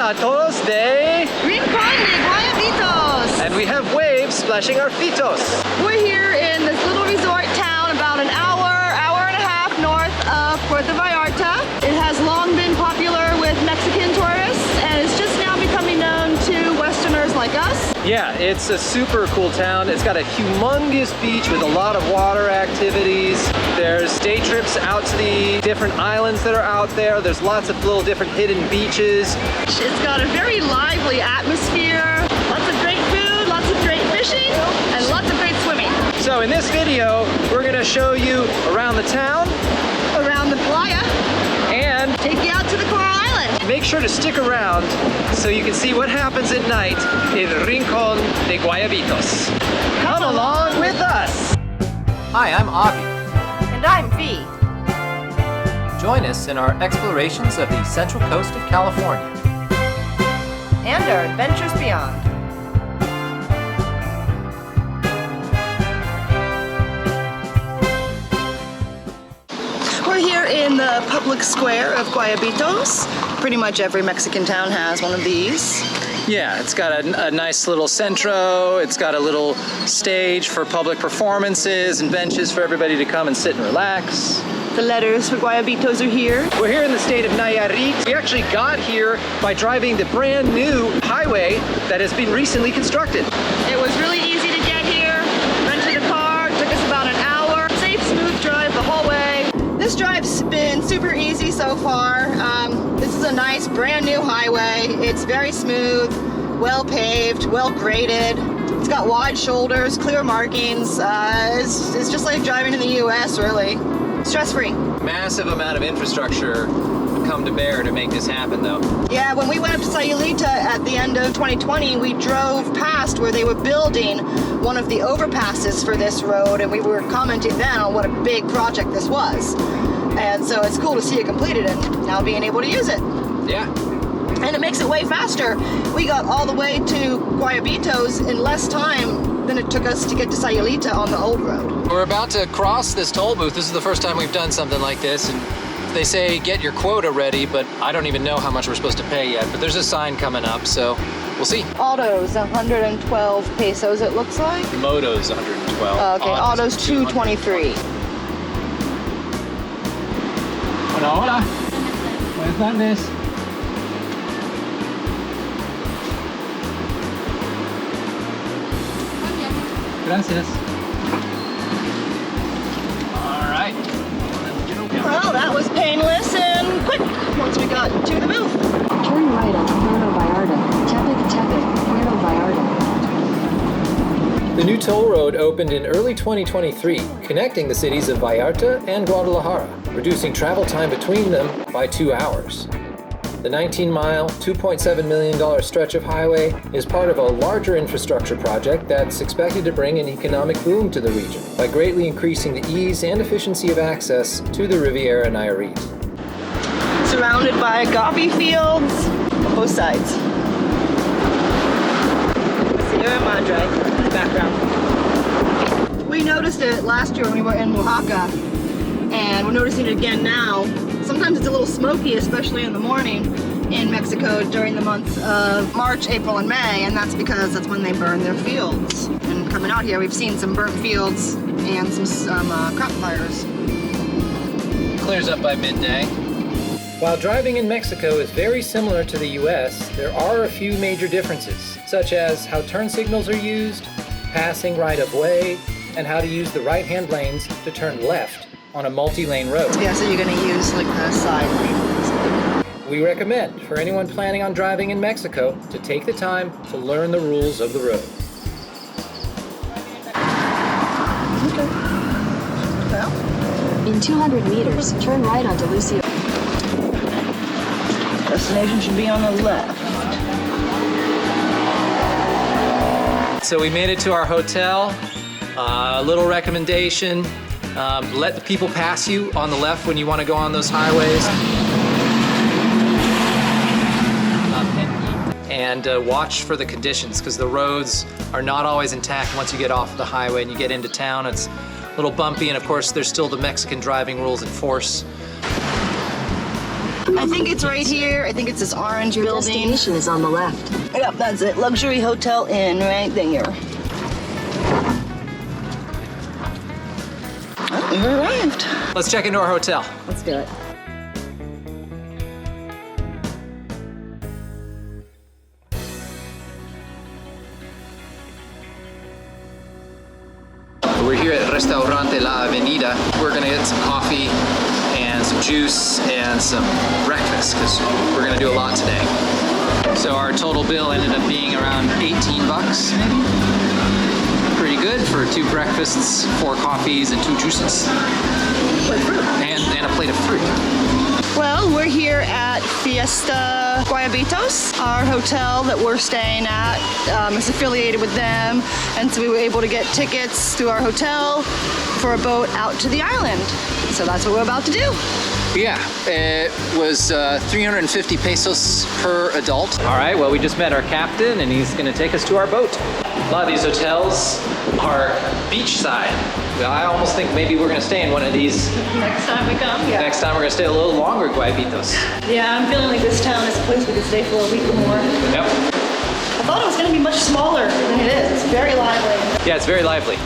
a todos de Rincón de Guayabitos. And we have waves splashing our fitos. We're here in this little resort town about an hour and a half north of Puerto Vallarta. It has long been popular with Mexican tourists and it's just now becoming known to Westerners like us. Yeah, it's a super cool town. It's got a humongous beach with a lot of water activities. There's day trips out to the different islands that are out there. There's lots of little different hidden beaches. It's got a very lively atmosphere, lots of great food, lots of great fishing, and lots of great swimming. So in this video, we're gonna show you around the town, around the playa, and take you out to the Coral Island. Make sure to stick around so you can see what happens at night in Rincon de Guayabitos. Come along with us! Hi, I'm Avi. And I'm V. Join us in our explorations of the central coast of California. And our adventures beyond. We're here in the public square of Guayabitos. Pretty much every Mexican town has one of these. Yeah, it's got a nice little centro. It's got a little stage for public performances and benches for everybody to come and sit and relax. The letters for Guayabitos are here. We're here in the state of Nayarit. We actually got here by driving the brand new highway that has been recently constructed. It was really easy to get here. Rented a car, took us about an hour. Safe, smooth drive the whole way. This drive's been super easy so far. This is a nice brand new highway. It's very smooth, well paved, well graded. It's got wide shoulders, clear markings. It's just like driving in the US, really. Stress-free. Massive amount of infrastructure come to bear to make this happen, though. Yeah, when we went up to Sayulita at the end of 2020, we drove past where they were building one of the overpasses for this road, and we were commenting then on what a big project this was. And so it's cool to see it completed and now being able to use it. Yeah. And it makes it way faster. We got all the way to Guayabitos in less time than it took us to get to Sayulita on the old road. We're about to cross this toll booth. This is the first time we've done something like this. And they say get your quota ready, but I don't even know how much we're supposed to pay yet. But there's a sign coming up, so we'll see. Auto's 112 pesos, it looks like. Moto's 112. Okay, auto's 223. Hola, hola. Buenas tardes. Gracias. All right. Well, that was painless and quick once we got to the booth. Turn right on Puerto Vallarta. Tepic, Puerto Vallarta. The new toll road opened in early 2023, connecting the cities of Vallarta and Guadalajara, reducing travel time between them by 2 hours. The 19-mile, $2.7 million stretch of highway is part of a larger infrastructure project that's expected to bring an economic boom to the region by greatly increasing the ease and efficiency of access to the Riviera Nayarit. Surrounded by agave fields on both sides. Sierra Madre in the background. We noticed it last year when we were in Oaxaca, and we're noticing it again now. Sometimes it's a little smoky, especially in the morning in Mexico during the months of March, April, and May, and that's because that's when they burn their fields. And coming out here, we've seen some burnt fields and some crop fires. Clears up by midday. While driving in Mexico is very similar to the US, there are a few major differences, such as how turn signals are used, passing right-of-way, and how to use the right-hand lanes to turn left on a multi-lane road. Yeah, so you're going to use like the side lane. We recommend for anyone planning on driving in Mexico to take the time to learn the rules of the road. Okay. Well, In 200 meters, turn right onto Lucio. destination should be on the left. So we made it to our hotel. A little recommendation. Let the people pass you on the left when you want to go on those highways. And watch for the conditions, because the roads are not always intact once you get off the highway and you get into town. It's a little bumpy, and of course there's still the Mexican driving rules in force. I think it's right here. I think it's this orange Your building. destination is on the left. Yep, that's it. Luxury Hotel Inn right there. Oh, we've arrived. Let's check into our hotel. Let's do it. We're here at Restaurante La Avenida. We're gonna get some coffee and some juice and some breakfast because we're gonna do a lot today. So our total bill ended up being around 18 bucks maybe. Pretty good for 2 breakfasts, 4 coffees, and 2 juices. And a plate of fruit. Well, we're here at Fiesta Guayabitos, our hotel that we're staying at. It's affiliated with them, and so we were able to get tickets through our hotel for a boat out to the island. So that's what we're about to do. Yeah, it was 350 pesos per adult. All right, well, we just met our captain, and he's gonna take us to our boat. A lot of these hotels are beachside. I almost think maybe we're gonna stay in one of these. Next time we come, yeah. Next time we're gonna stay a little longer at Guayabitos. Yeah, I'm feeling like this town is a place we could stay for a week or more. Yep. I thought it was gonna be much smaller than it is. It's very lively. Yeah, it's very lively.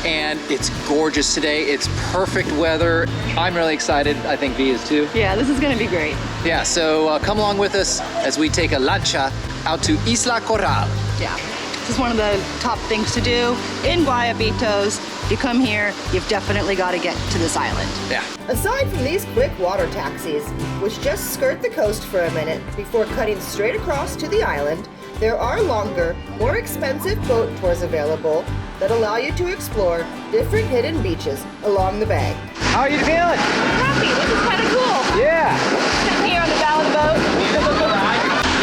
And it's gorgeous today. It's perfect weather. I'm really excited. I think V is too. Yeah, this is gonna be great. Yeah, so come along with us as we take a lancha out to Isla Coral. Yeah. This is one of the top things to do in Guayabitos. If you come here, you've definitely got to get to this island. Yeah. Aside from these quick water taxis, which just skirt the coast for a minute before cutting straight across to the island, there are longer, more expensive boat tours available that allow you to explore different hidden beaches along the bay. How are you feeling? Happy, this is kind of cool. Yeah. Sitting here on the bow of the boat.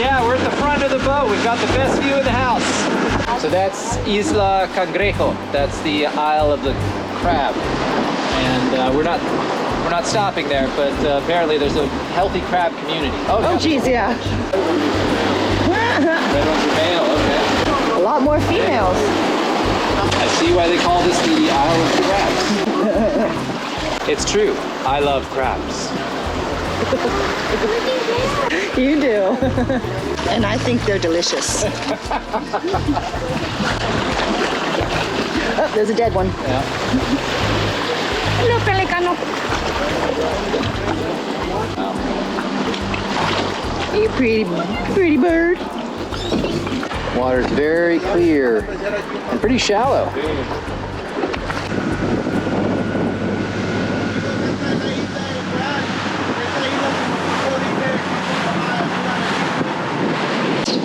Yeah, we're at the front of the boat. We've got the best view of the house. So that's Isla Cangrejo. That's the Isle of the Crab. And we're not stopping there, but apparently there's a healthy crab community. Oh, geez, yeah. Red ones are male, okay. A lot more females. I see why they call this the Isle of Crabs. It's true. I love crabs. You do. And I think they're delicious. Oh, there's a dead one. Yeah. Hello, pelicano. You pretty bird. Water's very clear and pretty shallow.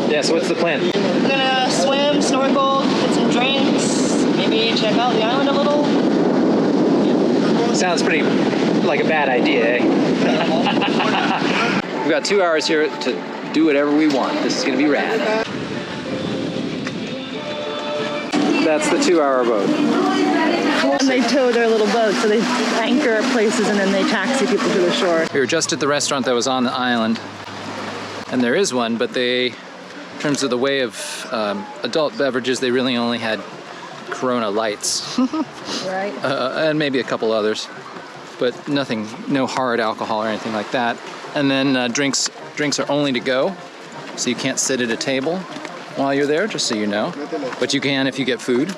Yeah, so what's the plan? We're gonna swim, snorkel, get some drinks, maybe check out the island a little. Sounds pretty like a bad idea, eh? We've got 2 hours here to do whatever we want. This is gonna be rad. That's the 2-hour boat. And they tow their little boat, so they anchor at places and then they taxi people to the shore. We were just at the restaurant that was on the island, and there is one, but they, in terms of the way of adult beverages, they really only had Corona Lights. Right. And maybe a couple others, but nothing, no hard alcohol or anything like that. And then drinks are only to go, so you can't sit at a table while you're there, just so you know. But you can if you get food.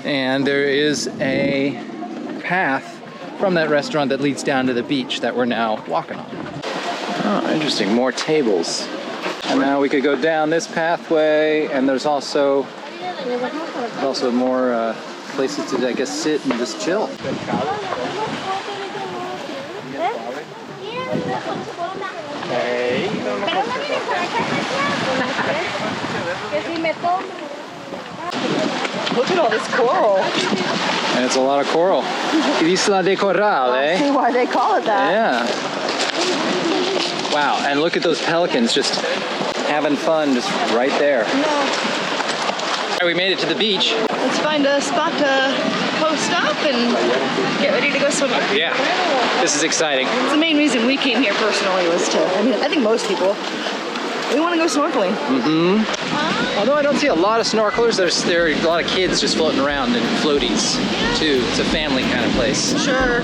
And there is a path from that restaurant that leads down to the beach that we're now walking on. Oh, interesting, more tables. And now we could go down this pathway, and there's also more places to, I guess, sit and just chill. Look at all this coral. And it's a lot of coral. Isla de Coral, eh? See why they call it that. Yeah. Wow, and look at those pelicans just having fun just right there. No. All right, we made it to the beach. Let's find a spot to post up and get ready to go swimming. Yeah, this is exciting. It's the main reason we came here personally was to, I think most people, we want to go snorkeling. Mm-hmm. Although I don't see a lot of snorkelers, there are a lot of kids just floating around in floaties too. It's a family kind of place. Sure.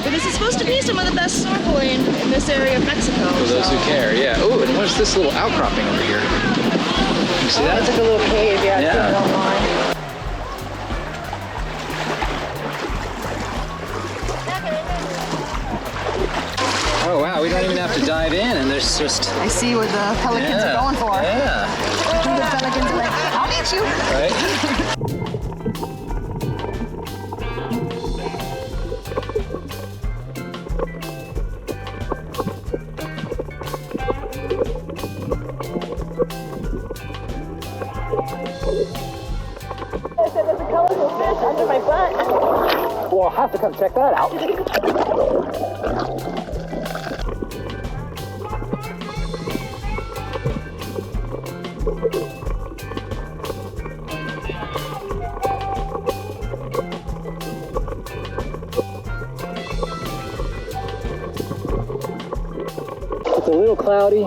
But this is supposed to be some of the best snorkeling in this area of Mexico. For those who care, yeah. Oh, and what's this little outcropping over here? You see that? It's like a little cave, yeah. I've seen it online. Oh wow, we don't even have to dive in, and there's just... I see what the pelicans are going for. Yeah. The pelicans are like, I'll eat you. Right? I said there's a colorful fish under my butt. Well, I'll have to come check that out. It's a little cloudy,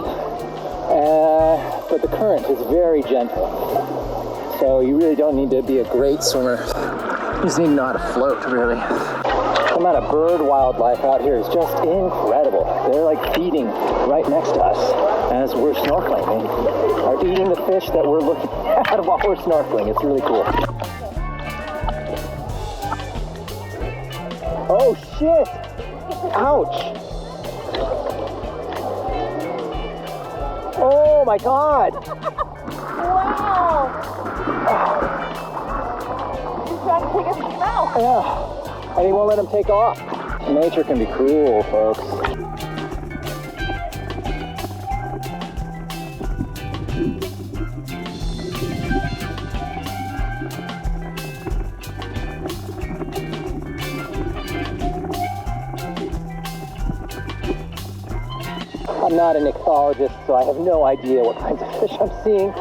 but the current is very gentle. So you really don't need to be a great swimmer. You just need to know how to float, really. The amount of bird wildlife out here is just incredible. They're like feeding right next to us as we're snorkeling. They are eating the fish that we're looking at while we're snorkeling. It's really cool. Oh shit! Ouch! Oh my god! Wow. He's trying to take us in the mouth. Yeah, and he won't let him take off. Nature can be cruel, folks. I'm not an ichthyologist, so I have no idea what kinds of fish I'm seeing.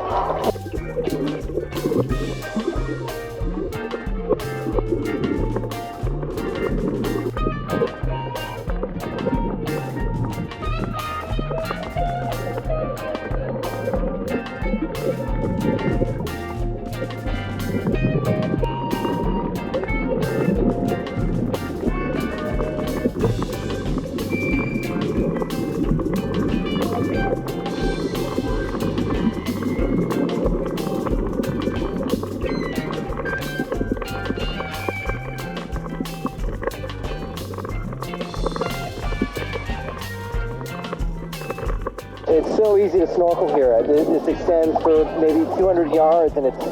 It's so easy to snorkel here. This extends for maybe 200 yards and it's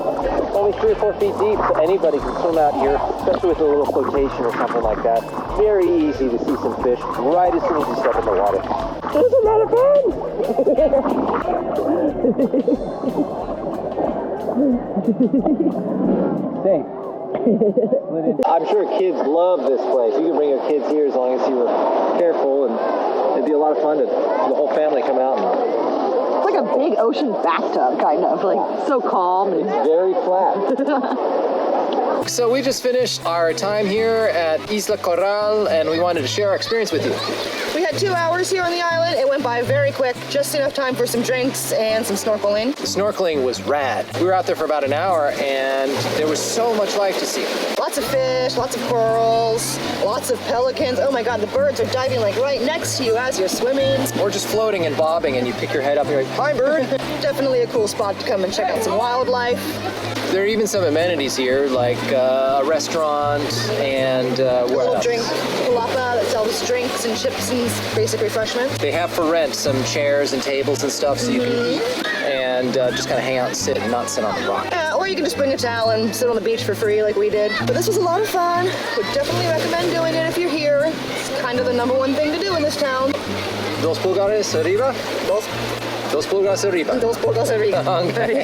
only 3 or 4 feet deep, so anybody can swim out here, especially with a little flotation or something like that. Very easy to see some fish right as soon as you step in the water. This is a lot of fun! Thanks. I'm sure kids love this place. You can bring your kids here as long as you were careful, and it'd be a lot of fun to the whole family come out. It's like a big ocean bathtub, kind of, like so calm. It's very flat. So we just finished our time here at Isla Corral, and we wanted to share our experience with you. We had 2 hours here on the island. It went by very quick, just enough time for some drinks and some snorkeling. The snorkeling was rad. We were out there for about an hour, and there was so much life to see. Lots of fish, lots of corals, lots of pelicans. Oh my God, the birds are diving like right next to you as you're swimming. Or just floating and bobbing, and you pick your head up and you're like, hi, bird. Definitely a cool spot to come and check out some wildlife. There are even some amenities here, like a restaurant and a little drink palapa that sells drinks and chips and basic refreshments. They have for rent some chairs and tables and stuff so you can eat and just kind of hang out and sit and not sit on the rock. Yeah, or you can just bring a towel and sit on the beach for free like we did. But this was a lot of fun. Would definitely recommend doing it if you're here. It's kind of the #1 thing to do in this town. Dos pulgares arriba? Dos pulgares arriba. Dos pulgares arriba. Okay.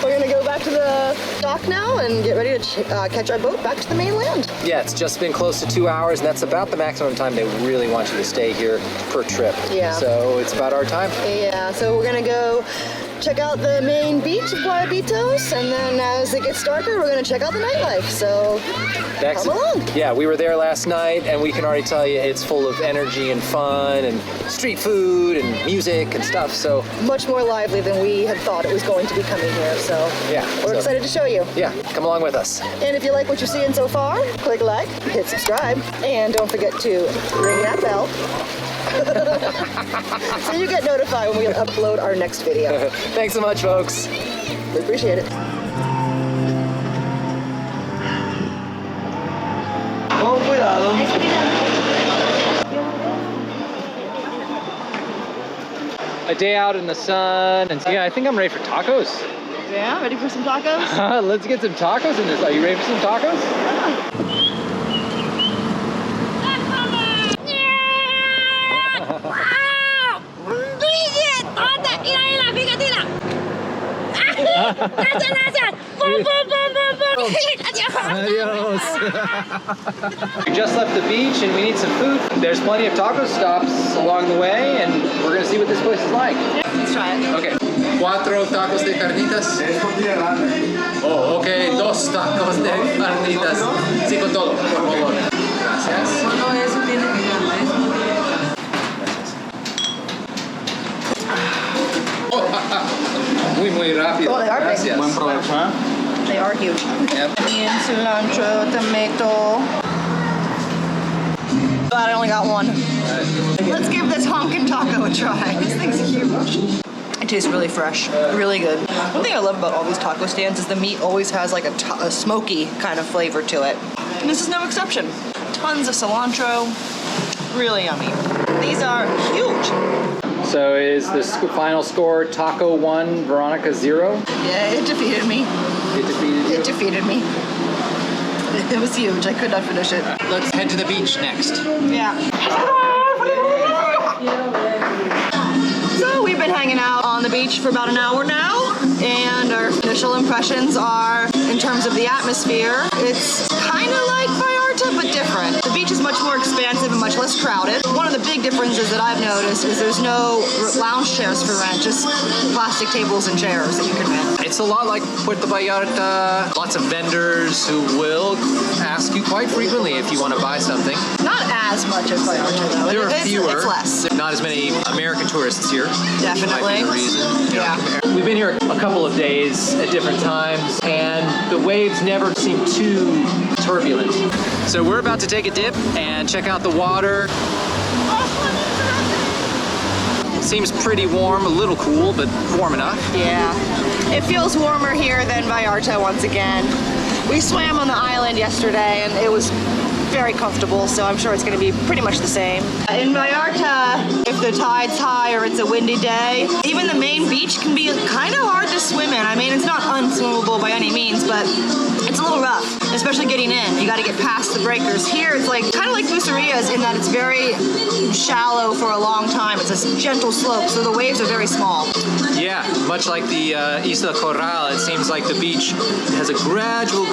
We're going to go back to the dock now and get ready to catch our boat back to the mainland. Yeah, it's just been close to 2 hours, and that's about the maximum time they really want you to stay here per trip. Yeah. So it's about our time. Yeah, so we're going to go check out the main beach of Guayabitos, and then as it gets darker, we're gonna check out the nightlife. So come along. Yeah, we were there last night, and we can already tell you it's full of energy and fun and street food and music and stuff. So much more lively than we had thought it was going to be coming here. So yeah, we're excited to show you. Yeah, come along with us. And if you like what you're seeing so far, click like, hit subscribe, and don't forget to ring that bell so you get notified when we upload our next video. Thanks so much, folks. We appreciate it. Con cuidado. A day out in the sun, and yeah, I think I'm ready for tacos. Yeah, ready for some tacos? Let's get some tacos in this. Are you ready for some tacos? Adios. We just left the beach and we need some food. There's plenty of taco stops along the way, and we're gonna see what this place is like. Let's try it. Okay. 4 tacos de carnitas. Oh, okay. 2 tacos de carnitas. Sí, con todo, por favor. Gracias. Solo eso tiene que ganar. Muy rápido. Oh, they are big. Gracias. Buen provecho, ¿eh? They are huge. Yep. Onion, cilantro, tomato. Glad I only got one. Let's give this honkin' taco a try. This thing's huge. It tastes really fresh, really good. One thing I love about all these taco stands is the meat always has like a smoky kind of flavor to it. And this is no exception. Tons of cilantro, really yummy. These are huge. So is the final score Taco 1, Veronica 0? Yeah, it defeated me. It defeated you? It defeated me. It was huge. I could not finish it. Let's head to the beach next. Yeah. So we've been hanging out on the beach for about an hour now, and our initial impressions are, in terms of the atmosphere, it's kind of like Vallarta, but different. The beach is much more expansive and much less crowded. One of the big differences that I've noticed is there's no lounge chairs for rent, just plastic tables and chairs that you can rent. It's a lot like Puerto Vallarta. Lots of vendors who will ask you quite frequently if you want to buy something. Not as much as Vallarta, though. There are fewer. It's less. Not as many American tourists here. Definitely. Might be the reason. Yeah. We've been here a couple of days at different times, and the waves never seem too turbulent. So we're about to take a dip and check out the water. Seems pretty warm, a little cool, but warm enough. Yeah. It feels warmer here than Vallarta once again. We swam on the island yesterday and it was very comfortable, so I'm sure it's going to be pretty much the same. In Vallarta, if the tide's high or it's a windy day, even the main beach can be kind of hard to swim in. I mean, it's not unswimmable by any means, but it's a little rough, especially getting in. You got to get past the breakers. Here, it's like kind of like Bucerias in that it's very shallow for a long time. It's a gentle slope, so the waves are very small. Yeah, much like the Isla Corral, it seems like the beach has a gradual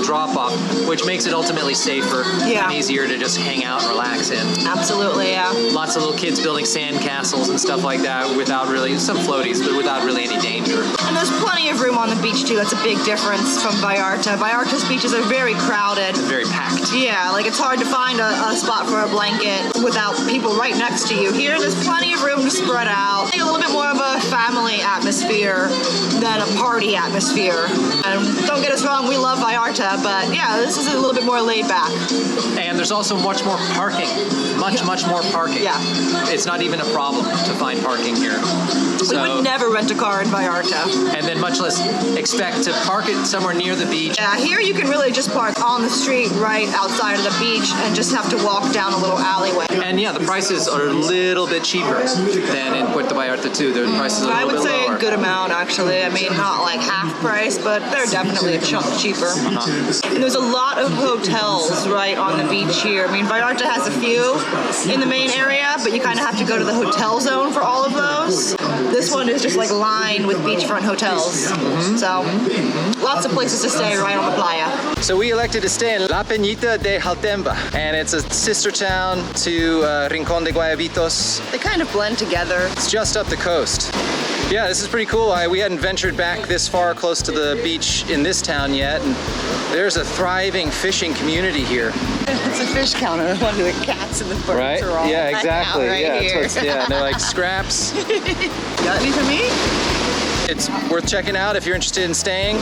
drop-off, which makes it ultimately safer. Yeah. And easier to just hang out and relax in. Absolutely, yeah. Lots of little kids building sand castles and stuff like that without really, some floaties, but without really any danger. And there's plenty of room on the beach too. That's a big difference from Vallarta. Vallarta's beaches are very crowded. Very packed. Yeah, like it's hard to find a spot for a blanket without people right next to you. Here, there's plenty of room to spread out. A little bit more of a family atmosphere than a party atmosphere. And don't get us wrong, we love Vallarta, but yeah, this is a little bit more laid back. And there's also much more parking. Much more parking. Yeah. It's not even a problem to find parking here. We would never rent a car in Vallarta. And then much less expect to park it somewhere near the beach. Yeah, here you can really just park on the street right outside of the beach and just have to walk down a little alleyway. And yeah, the prices are a little bit cheaper than in Puerto Vallarta too. The prices are a little bit lower. I would say a good amount actually. I mean, not like half price, but they're definitely a chunk cheaper. And there's a lot of hotels right on the beach here. I mean, Vallarta has a few in the main area, but you kind of have to go to the hotel zone for all of those. This one is just like lined with beachfront hotels. So lots of places to stay right on the playa. So we elected to stay in La Penita de Jaltemba, and it's a sister town to Rincón de Guayabitos. They kind of blend together. It's just up the coast. Yeah, this is pretty cool. We hadn't ventured back this far close to the beach in this town yet, and there's a thriving fishing community here. It's a fish counter. One of the cats and the birds Right? are all Yeah, exactly. right Yeah, here. yeah, they're like scraps. Got any for me? It's worth checking out if you're interested in staying.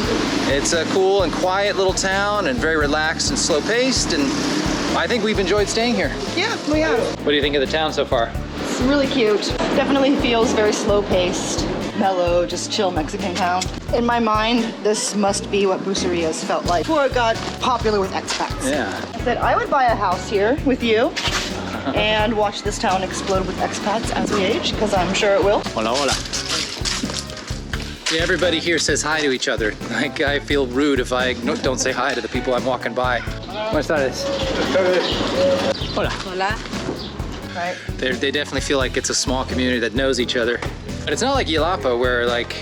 It's a cool and quiet little town and very relaxed and slow paced, and I think we've enjoyed staying here. Yeah, we have. What do you think of the town so far? It's really cute. Definitely feels very slow paced, mellow, just chill Mexican town. In my mind, this must be what Bucerias felt like before it got popular with expats. Yeah. I said I would buy a house here with you and watch this town explode with expats as we age, because I'm sure it will. Hola, hola. Yeah, everybody here says hi to each other. Like, I feel rude if I don't say hi to the people I'm walking by. Buenas tardes. Hola. Hola. Right. They definitely feel like it's a small community that knows each other. But it's not like Yelapa where, like,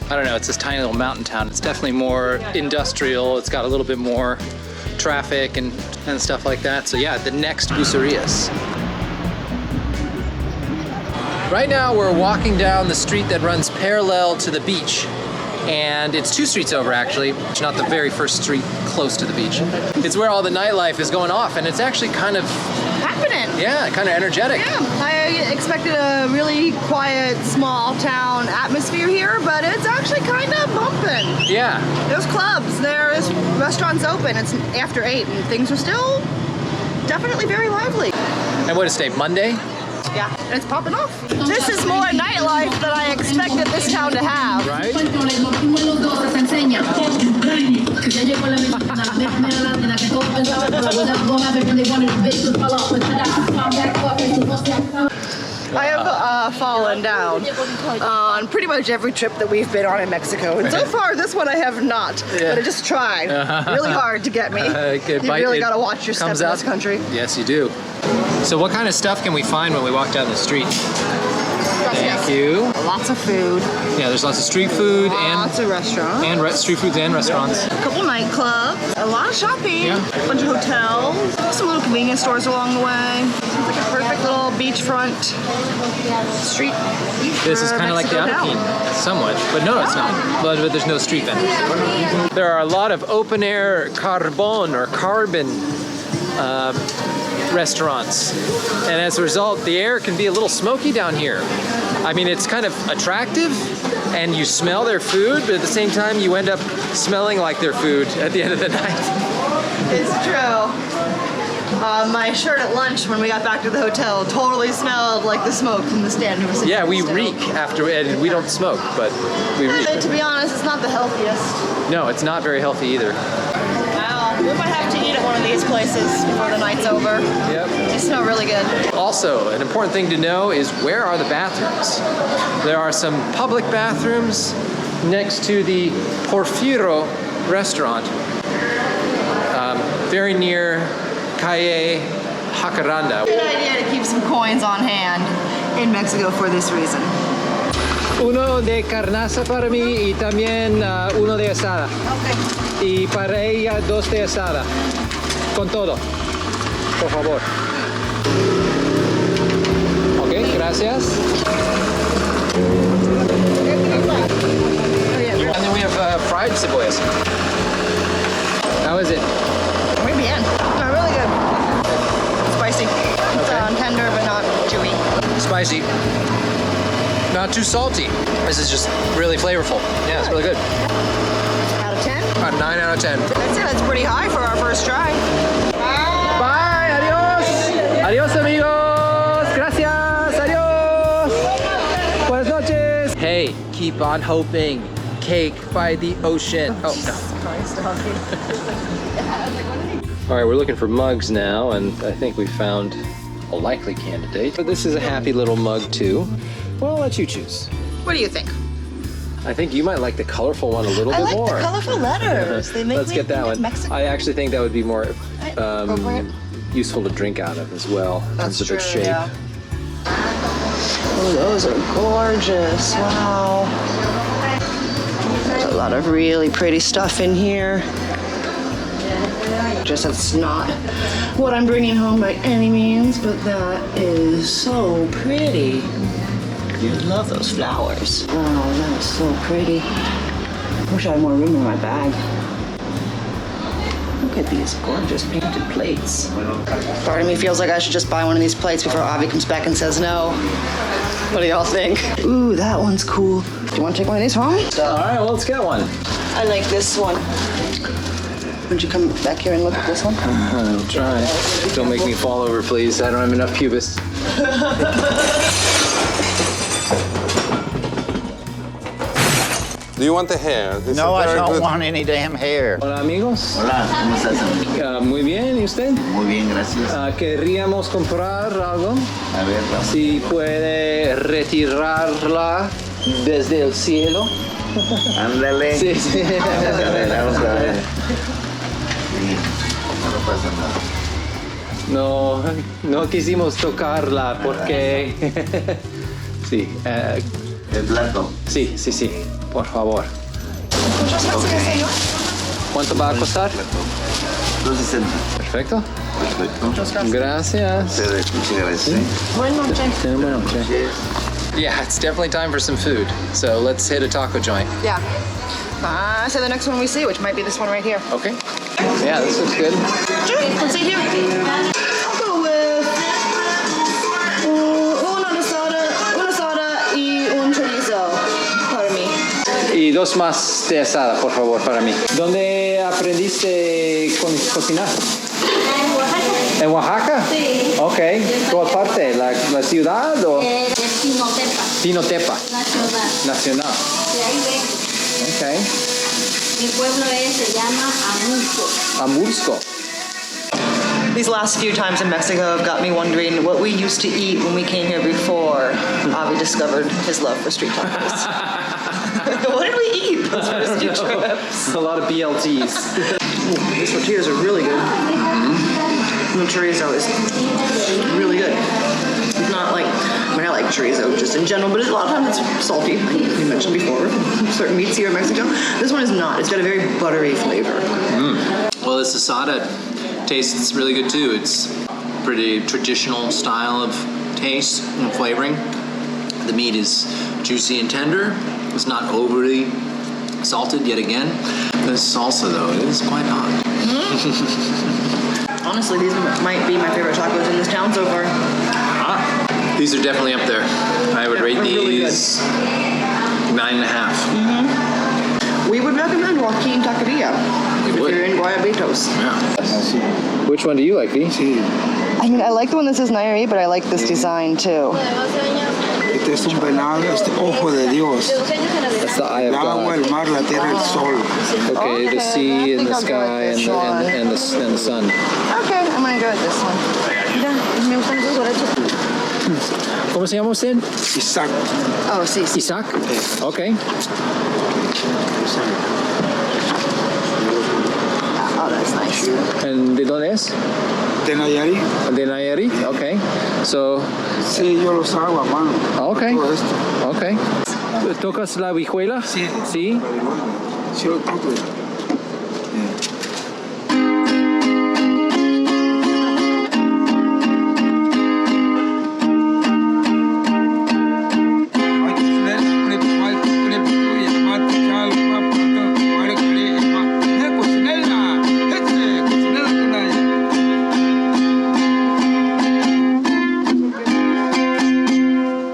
I don't know, it's this tiny little mountain town. It's definitely more industrial. It's got a little bit more traffic and stuff like that. So yeah, the next Bucerias. Right now we're walking down the street that runs parallel to the beach. And it's 2 streets over actually, not the very first street close to the beach. It's where all the nightlife is going off, and it's actually kind of Happening. yeah, kind of energetic. Yeah, I expected a really quiet, small town atmosphere here, but it's actually kind of bumping. Yeah. There's clubs, there's restaurants open. It's after 8 and things are still definitely very lively. And what is today, Monday? Yeah, and it's popping off. This is more nightlife than I expected this town to have. Right? I have fallen down on pretty much every trip that we've been on in Mexico. And so far, this one I have not. Yeah. But I just tried really hard to get me. You really got to watch your steps in this country. Yes, you do. So what kind of stuff can we find when we walk down the street? Thank you. Lots of food. Yeah, there's lots of street food Lots of restaurants. and street foods and restaurants. A couple nightclubs. A lot of shopping. Yeah. A bunch of hotels. Some little convenience stores along the way. Seems like a perfect little beachfront street. This is kind of like the Alpine, somewhat, but no, it's not. But there's no street vendors. There are a lot of open air carbon restaurants, and as a result, the air can be a little smoky down here. I mean, it's kind of attractive, and you smell their food, but at the same time, you end up smelling like their food at the end of the night. It's true. My shirt at lunch when we got back to the hotel totally smelled like the smoke from the stand we were sitting Yeah, we next to. reek after, and we don't smoke, but we reek. To be honest, it's not the healthiest. No, it's not very healthy either. Wow, we might have to eat at one of these places before the night's over. Yep. They smell really good. Also, an important thing to know is where are the bathrooms? There are some public bathrooms next to the Porfirio restaurant, very near Calle Jacaranda. Good idea to keep some coins on hand in Mexico for this reason. Uno de carnaza para mí y también uno de asada. Okay. Y para ella 2 de asada. Con todo. Por favor. Ok, gracias. And then we have fried cebollas. How is it? Muy bien. Really good. Spicy. It's tender but not chewy. Spicy. Not too salty. This is just really flavorful. Yeah, it's really good. Out of 10? 9 out of 10. That's it. That's pretty high for our first try. Bye, adios. Adios, amigos. Gracias. Adios. Buenas noches. Hey, keep on hoping. Cake by the ocean. Oh, no. All right, we're looking for mugs now, and I think we found a likely candidate. But this is a happy little mug, too. Well, I'll let you choose. What do you think? I think you might like the colorful one a little bit more. I like the colorful letters. They make Let's me get that think of one. Mexico. I actually think that would be more Appropriate. useful to drink out of as well. in That's terms of true, its shape. yeah. Oh, those are gorgeous. Wow. There's a lot of really pretty stuff in here. Just that's not what I'm bringing home by any means, but that is so pretty. You love those flowers. Oh, that is so pretty. Wish I had more room in my bag. Look at these gorgeous painted plates. Part of me feels like I should just buy one of these plates before Avi comes back and says no. What do y'all think? Ooh, that one's cool. Do you want to take one of these home? All right, well, let's get one. I like this one. Would you come back here and look at this one? I'll try. Don't make me fall over, please. I don't have enough pubis. Do you want the hair? This No, is I very don't good. want any damn hair. Hola, amigos. Hola, ¿cómo estás, amigo? Muy bien, ¿y usted? Muy bien, gracias. Querríamos comprar algo. A ver, vamos. Si puede retirarla desde el cielo. Ándale. Sí, sí. Vamos a ver, vamos a ver. Sí, no pasa nada. No quisimos tocarla porque... Sí, El plato. sí, por favor. Muchas gracias, señor. ¿Cuánto va a costar? 260. Perfecto. Perfecto. Gracias. Muchas gracias. Buenas noches. Yeah, it's definitely time for some food. So let's hit a taco joint. Yeah. So the next one we see, which might be this one right here. Okay. Yeah, this looks good. Sure, let's see here. I'll go with una asada y un chorizo para mí. Y dos más de asada, por favor, para mí. ¿Dónde aprendiste cocinar? ¿En Oaxaca? Sí. Ok. ¿Cuál parte? ¿La ciudad o...? Pinotepa. Pinotepa. La ciudad. Nacional. De ahí vengo. Ok. Mi pueblo se llama Amulco. Amulco. These last few times in Mexico have got me wondering what we used to eat when we came here before Avi discovered his love for street tacos. What did we eat those first two trips? A lot of BLTs. These tortillas are really good. The chorizo is really good. It's not like, I mean, I like chorizo just in general, but a lot of times it's salty, like you mentioned before. Certain meats here in Mexico. This one is not. It's got a very buttery flavor. Well, this asada tastes really good too. It's pretty traditional style of taste and flavoring. The meat is juicy and tender. It's not overly salted yet again. The salsa though is quite hot. Honestly, these might be my favorite tacos in this town so far. These are definitely up there. I would rate really these 9.5. We would recommend Joaquin Taqueria if would. you're in Guayabitos. Yeah. Which one do you like, V? I mean, I like the one that says Nayarit, but I like this design too. Este es un venado, ojo de Dios. That's the eye of El agua, God. el mar, la tierra, el sol. Okay, the sea and the sky and the sun. Okay, I'm gonna go with this one. Mira, me gustan esos derechos. ¿Cómo se llama usted? Isaac. Oh, sí, sí. Isaac. Okay. Oh, that's nice. And ¿de dónde es? De Nayarit. De Nayarit. Okay. So. Sí, yo los hago a mano. Okay. Todo esto. Okay. ¿Tocas la vihuela? Sí. Sí. Sí, lo toco.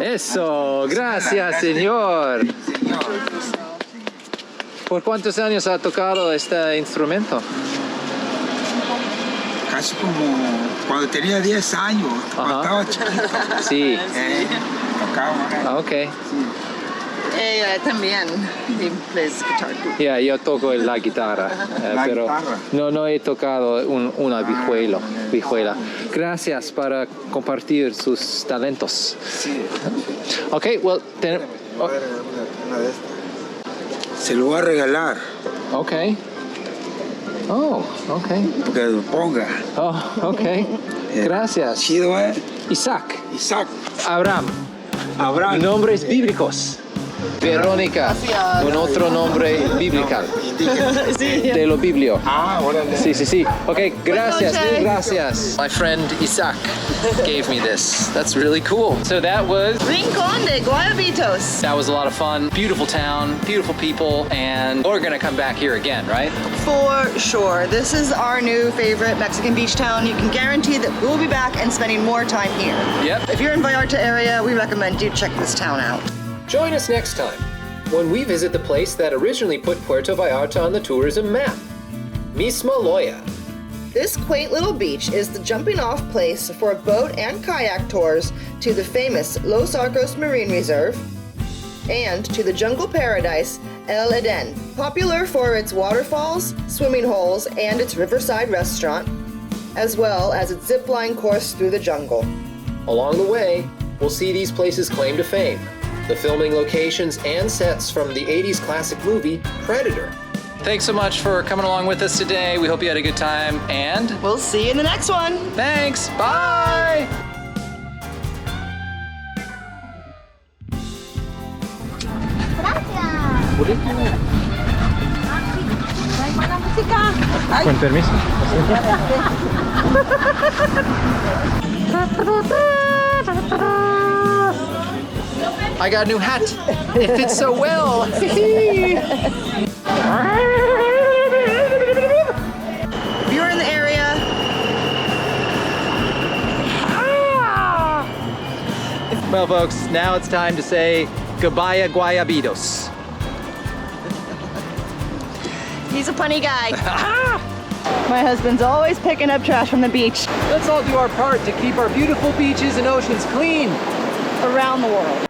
Eso, gracias, señor. ¿Por cuántos años ha tocado este instrumento? Casi como cuando tenía 10 años, cuando estaba chiquito. Sí. Tocaba. Ah, ok. También. He plays guitar too. Yeah, yo toco la guitarra, pero guitarra. no he tocado una vihuela. Gracias para compartir sus talentos. Sí. Okay, well, Una de estas. Se lo voy a regalar. Okay. Oh, okay. Porque lo ponga. Oh, okay. Gracias. Chido, Isaac. Isaac. Abraham. Abraham. Nombres bíblicos. Verónica, con otro nombre bíblico. De lo biblio. Ah, órale. Sí, sí, sí. Okay, gracias, noche. mil gracias. My friend Isaac gave me this. That's really cool. So that was Rincon de Guayabitos. That was a lot of fun. Beautiful town, beautiful people, and we're gonna come back here again, right? For sure. This is our new favorite Mexican beach town. You can guarantee that we'll be back and spending more time here. Yep. If you're in Vallarta area, we recommend you check this town out. Join us next time when we visit the place that originally put Puerto Vallarta on the tourism map, Misma Loya. This quaint little beach is the jumping off place for boat and kayak tours to the famous Los Arcos Marine Reserve and to the jungle paradise El Eden, popular for its waterfalls, swimming holes, and its riverside restaurant, as well as its zipline course through the jungle. Along the way, we'll see these places' claim to fame, the filming locations and sets from the 80s classic movie Predator. Thanks so much for coming along with us today. We hope you had a good time, and We'll see you in the next one. thanks. Bye. Con permiso. I got a new hat. It fits so well. If you're in the area, Well, folks, now it's time to say goodbye, Guayabitos. he's a funny guy. My husband's always picking up trash from the beach Let's all do our part to keep our beautiful beaches and oceans clean. around the world.